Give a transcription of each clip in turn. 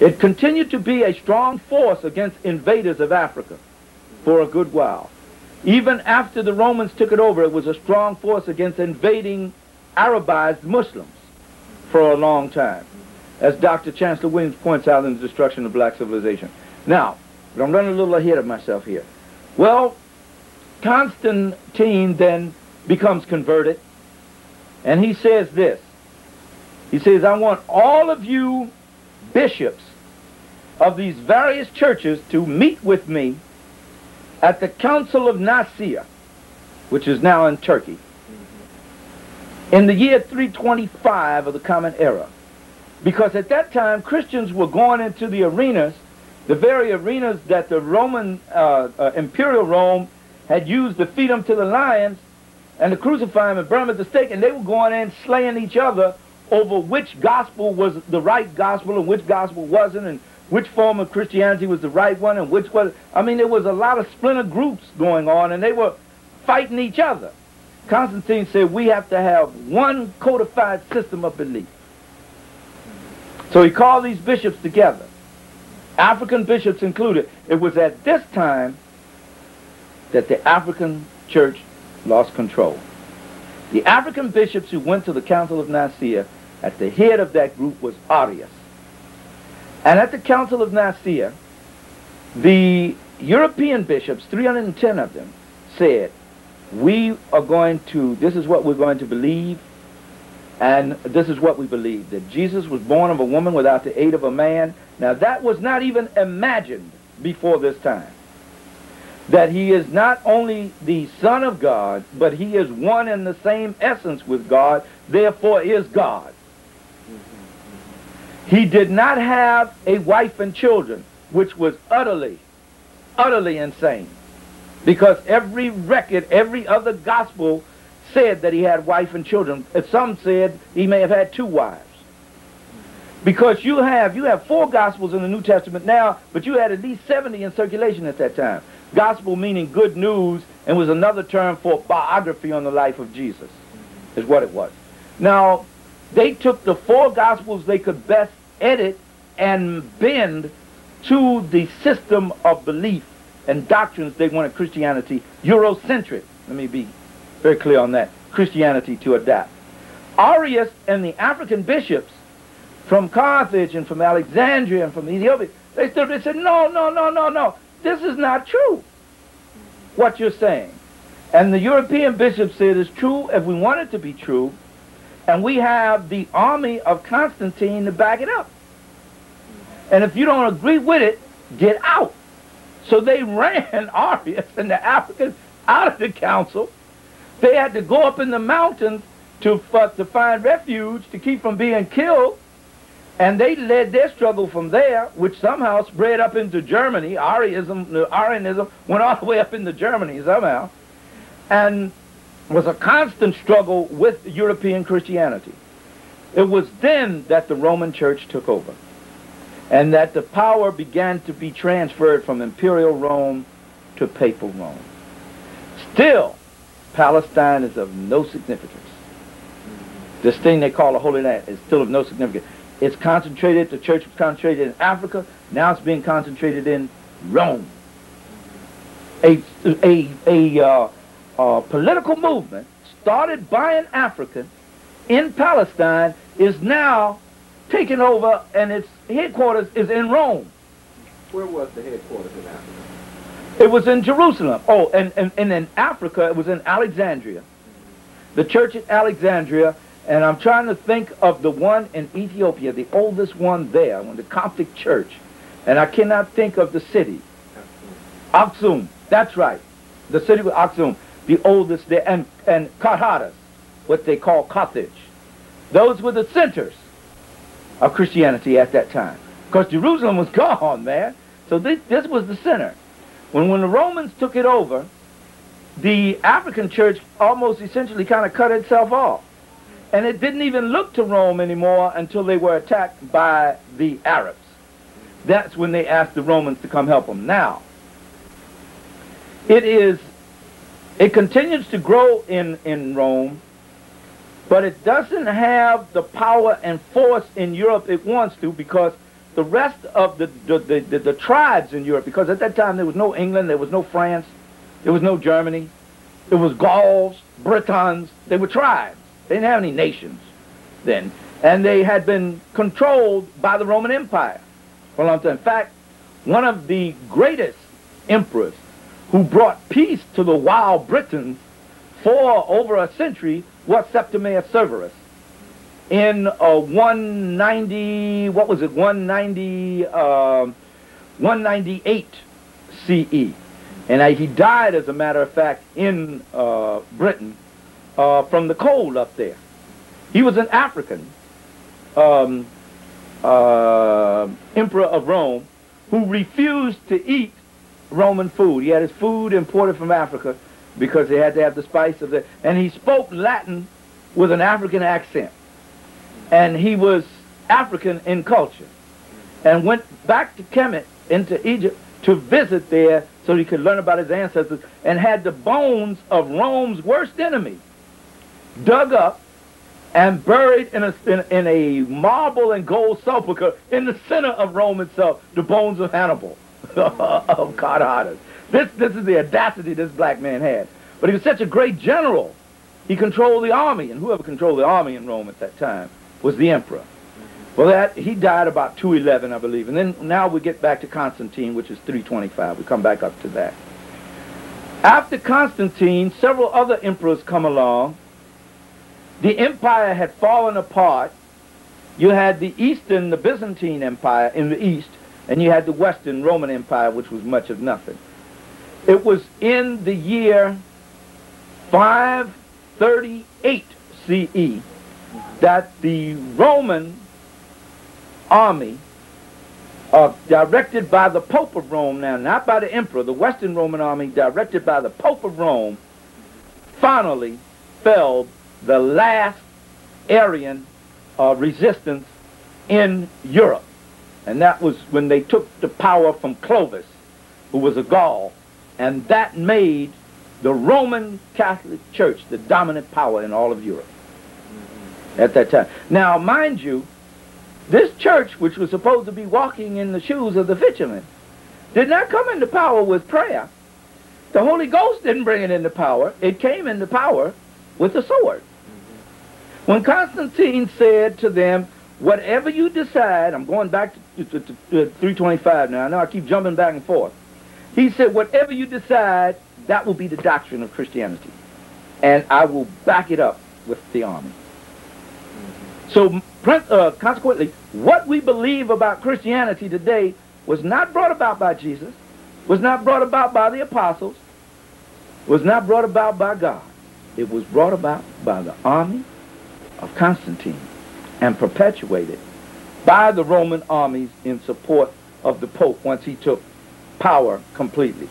It continued to be a strong force against invaders of Africa for a good while. Even after the Romans took it over, it was a strong force against invading Arabized Muslims for a long time, as Dr. Chancellor Williams points out in The Destruction of Black Civilization. Now, I'm running a little ahead of myself here. Well, Constantine then becomes converted, and he says this. He says, I want all of you bishops of these various churches to meet with me at the Council of Nicaea, which is now in Turkey, in the year 325 of the Common Era. Because at that time, Christians were going into the arenas, the very arenas that the Roman, Imperial Rome had used to feed them to the lions and to crucify them and burn them at the stake, and they were going in slaying each other over which gospel was the right gospel and which gospel wasn't, and which form of Christianity was the right one and which was. I mean, there was a lot of splinter groups going on, and they were fighting each other. Constantine said, we have to have one codified system of belief. So he called these bishops together, African bishops included. It was at this time that the African church lost control. The African bishops who went to the Council of Nicaea, at the head of that group was Arius. And at the Council of Nicaea, the European bishops, 310 of them, said, we are going to, this is what we're going to believe, and this is what we believe, that Jesus was born of a woman without the aid of a man. Now that was not even imagined before this time. That he is not only the Son of God, but he is one and the same essence with God, therefore is God. He did not have a wife and children, which was utterly, utterly insane. Because every record, every other gospel said that he had wife and children. Some said he may have had 2 wives. Because you have 4 gospels in the New Testament now, but you had at least 70 in circulation at that time. Gospel meaning good news, and was another term for biography on the life of Jesus, is what it was. Now, they took the 4 gospels they could best edit and bend to the system of belief and doctrines they wanted Christianity, Eurocentric, let me be very clear on that, Christianity to adapt. Arius and the African bishops from Carthage and from Alexandria and from Ethiopia, they stood and said, no, this is not true, what you're saying. And the European bishops said it's true if we want it to be true, and we have the army of Constantine to back it up. And if you don't agree with it, get out. So they ran Arius and the Africans out of the council. They had to go up in the mountains to find refuge, to keep from being killed. And they led their struggle from there, which somehow spread up into Germany. Arianism went all the way up into Germany somehow. And was a constant struggle with European Christianity. It was then that the Roman Church took over, and that the power began to be transferred from Imperial Rome to Papal Rome. Still, Palestine is of no significance. This thing they call the Holy Land is still of no significance. It's concentrated, the church was concentrated in Africa, now it's being concentrated in Rome. A political movement started by an African in Palestine is now taken over, and its headquarters is in Rome. Where was the headquarters in Africa? It was in Jerusalem. Oh, and in Africa, it was in Alexandria. The church at Alexandria, and I'm trying to think of the one in Ethiopia, the oldest one there, the Coptic church, and I cannot think of the city. Aksum, that's right. The city was Aksum, the oldest there, and Carthage, what they call Carthage. Those were the centers of Christianity at that time. Because Jerusalem was gone, man. So this was the center. When the Romans took it over, the African church almost essentially kind of cut itself off. And it didn't even look to Rome anymore until they were attacked by the Arabs. That's when they asked the Romans to come help them. Now, it continues to grow in Rome, but it doesn't have the power and force in Europe it wants to, because the rest of the tribes in Europe, because at that time there was no England, there was no France, there was no Germany. It was Gauls, Britons. They were tribes. They didn't have any nations then. And they had been controlled by the Roman Empire for a long time. In fact, one of the greatest emperors who brought peace to the wild Britons for over a century was Septimius Severus. In 190, what was it, 198 CE. And he died, as a matter of fact, in Britain from the cold up there. He was an African emperor of Rome who refused to eat Roman food. He had his food imported from Africa because they had to have the spice of it. And he spoke Latin with an African accent. And he was African in culture. And went back to Kemet, into Egypt, to visit there so he could learn about his ancestors, and had the bones of Rome's worst enemy dug up and buried in a marble and gold sepulcher in the center of Rome itself, the bones of Hannibal, of Carthage. This is the audacity this black man had. But he was such a great general. He controlled the army, and whoever controlled the army in Rome at that time was the emperor. Well, he died about 211, I believe. And then now we get back to Constantine, which is 325. We come back up to that. After Constantine, several other emperors come along. The empire had fallen apart. You had the Eastern, the Byzantine Empire in the East, and you had the Western Roman Empire, which was much of nothing. It was in the year 538 CE that the Roman army, directed by the Pope of Rome now, not by the emperor, the Western Roman army directed by the Pope of Rome, finally felled the last Arian resistance in Europe. And that was when they took the power from Clovis, who was a Gaul, and that made the Roman Catholic Church the dominant power in all of Europe at that time. Now, mind you, this church, which was supposed to be walking in the shoes of the fishermen, did not come into power with prayer. The Holy Ghost didn't bring it into power. It came into power with the sword. When Constantine said to them, whatever you decide, I'm going back to 325 now. I know I keep jumping back and forth. He said, whatever you decide, that will be the doctrine of Christianity. And I will back it up with the army. So, consequently, what we believe about Christianity today was not brought about by Jesus, was not brought about by the apostles, was not brought about by God. It was brought about by the army of Constantine and perpetuated by the Roman armies in support of the Pope once he took power completely.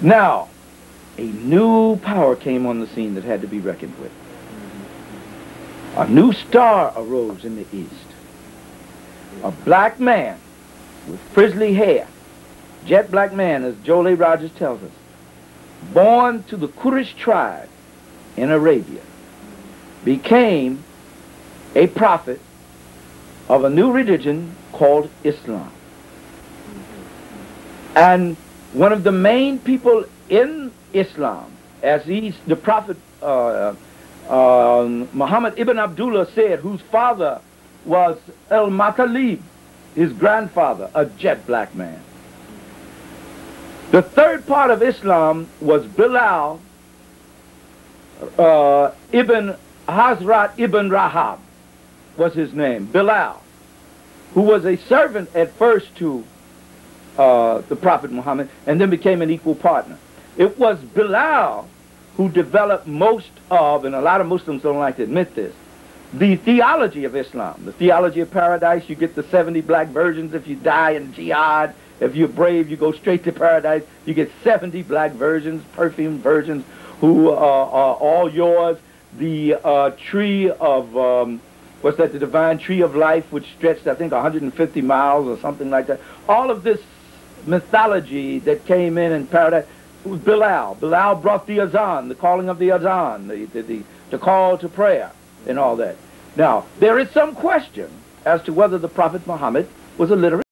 Now, a new power came on the scene that had to be reckoned with. A new star arose in the east. A black man with frizzly hair, jet black man, as Jolie Rogers tells us, born to the Quraysh tribe in Arabia, became a prophet of a new religion called Islam. And one of the main people in Islam, as the prophet Muhammad ibn Abdullah said, whose father was al-Matalib, his grandfather, a jet black man. The third part of Islam was Bilal ibn Hazrat ibn Rahab was his name, Bilal, who was a servant at first to the Prophet Muhammad and then became an equal partner. It was Bilal who developed most of, and a lot of Muslims don't like to admit this, the theology of Islam. The theology of paradise. You get the 70 black virgins if you die in jihad. If you're brave, you go straight to paradise. You get 70 black virgins, perfumed virgins, who are all yours. The tree of, what's that, the divine tree of life, which stretched, I think, 150 miles or something like that. All of this mythology that came in paradise. It was Bilal. Bilal brought the azan, the calling of the azan, the call to prayer and all that. Now, there is some question as to whether the Prophet Muhammad was illiterate.